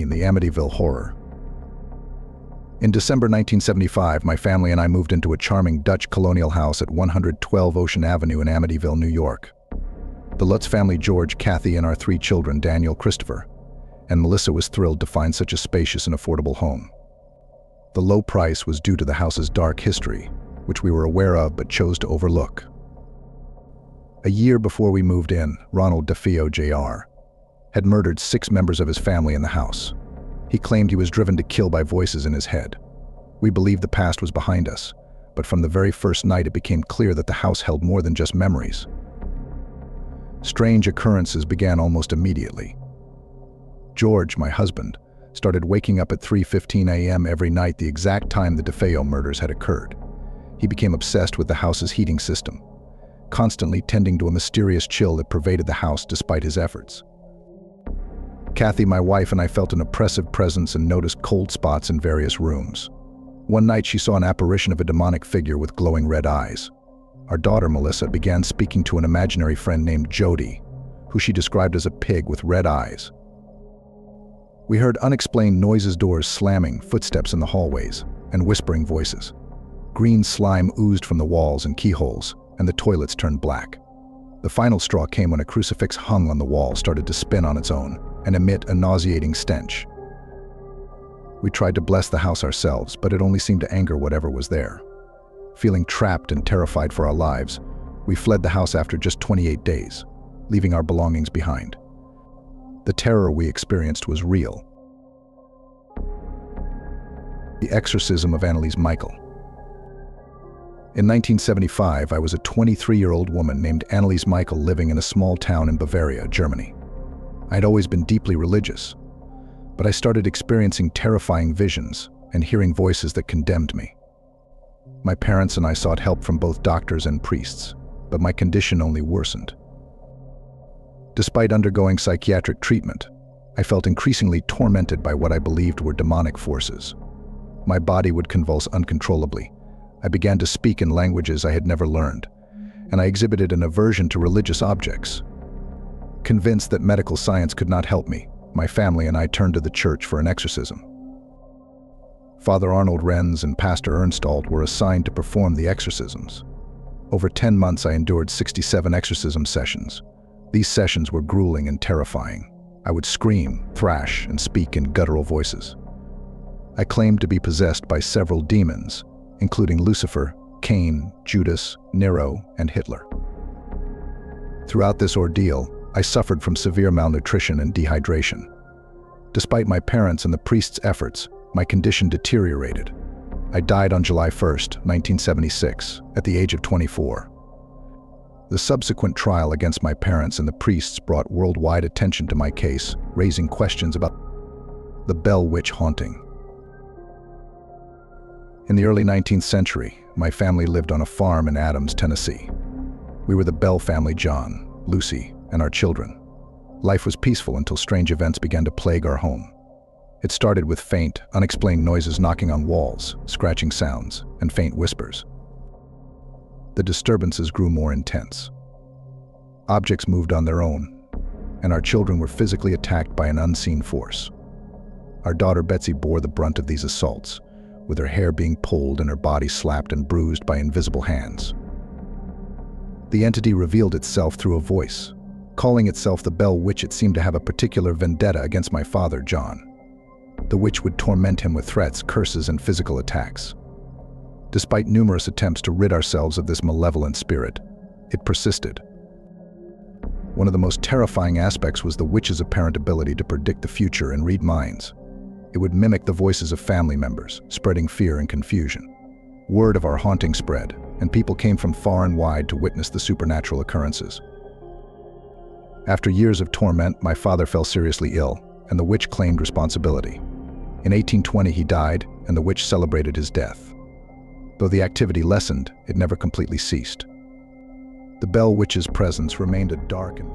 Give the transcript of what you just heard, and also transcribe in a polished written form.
in the Amityville Horror. In December 1975, my family and I moved into a charming Dutch colonial house at 112 Ocean Avenue in Amityville, New York. The Lutz family, George, Kathy, and our 3 children, Daniel, Christopher, and Melissa, was thrilled to find such a spacious and affordable home. The low price was due to the house's dark history, which we were aware of but chose to overlook. A year before we moved in, Ronald DeFeo Jr. had murdered 6 members of his family in the house. He claimed he was driven to kill by voices in his head. We believed the past was behind us, but from the very first night it became clear that the house held more than just memories. Strange occurrences began almost immediately. George, my husband, started waking up at 3:15 a.m. every night, the exact time the DeFeo murders had occurred. He became obsessed with the house's heating system, constantly tending to a mysterious chill that pervaded the house despite his efforts. Kathy, my wife, and I felt an oppressive presence and noticed cold spots in various rooms. One night she saw an apparition of a demonic figure with glowing red eyes. Our daughter, Melissa, began speaking to an imaginary friend named Jody, who she described as a pig with red eyes. We heard unexplained noises, doors slamming, footsteps in the hallways, and whispering voices. Green slime oozed from the walls and keyholes, and the toilets turned black. The final straw came when a crucifix hung on the wall started to spin on its own and emit a nauseating stench. We tried to bless the house ourselves, but it only seemed to anger whatever was there. Feeling trapped and terrified for our lives, we fled the house after just 28 days, leaving our belongings behind. The terror we experienced was real. The Exorcism of Anneliese Michel. In 1975, I was a 23-year-old woman named Anneliese Michel living in a small town in Bavaria, Germany. I had always been deeply religious, but I started experiencing terrifying visions and hearing voices that condemned me. My parents and I sought help from both doctors and priests, but my condition only worsened. Despite undergoing psychiatric treatment, I felt increasingly tormented by what I believed were demonic forces. My body would convulse uncontrollably. I began to speak in languages I had never learned, and I exhibited an aversion to religious objects. Convinced that medical science could not help me, my family and I turned to the church for an exorcism. Father Arnold Renz and Pastor Ernstalt were assigned to perform the exorcisms. Over 10 months I endured 67 exorcism sessions. These sessions were grueling and terrifying. I would scream, thrash, and speak in guttural voices. I claimed to be possessed by several demons, including Lucifer, Cain, Judas, Nero, and Hitler. Throughout this ordeal, I suffered from severe malnutrition and dehydration. Despite my parents' and the priest's efforts, my condition deteriorated. I died on July 1st, 1976, at the age of 24. The subsequent trial against my parents and the priests brought worldwide attention to my case, raising questions about the Bell Witch haunting. In the early 19th century, my family lived on a farm in Adams, Tennessee. We were the Bell family: John, Lucy, and our children. Life was peaceful until strange events began to plague our home. It started with faint, unexplained noises knocking on walls, scratching sounds, and faint whispers. The disturbances grew more intense. Objects moved on their own, and our children were physically attacked by an unseen force. Our daughter Betsy bore the brunt of these assaults, with her hair being pulled and her body slapped and bruised by invisible hands. The entity revealed itself through a voice. Calling itself the Bell Witch, it seemed to have a particular vendetta against my father, John. The witch would torment him with threats, curses, and physical attacks. Despite numerous attempts to rid ourselves of this malevolent spirit, it persisted. One of the most terrifying aspects was the witch's apparent ability to predict the future and read minds. It would mimic the voices of family members, spreading fear and confusion. Word of our haunting spread, and people came from far and wide to witness the supernatural occurrences. After years of torment, my father fell seriously ill, and the witch claimed responsibility. In 1820 he died, and the witch celebrated his death. Though the activity lessened, it never completely ceased. The Bell Witch's presence remained a dark and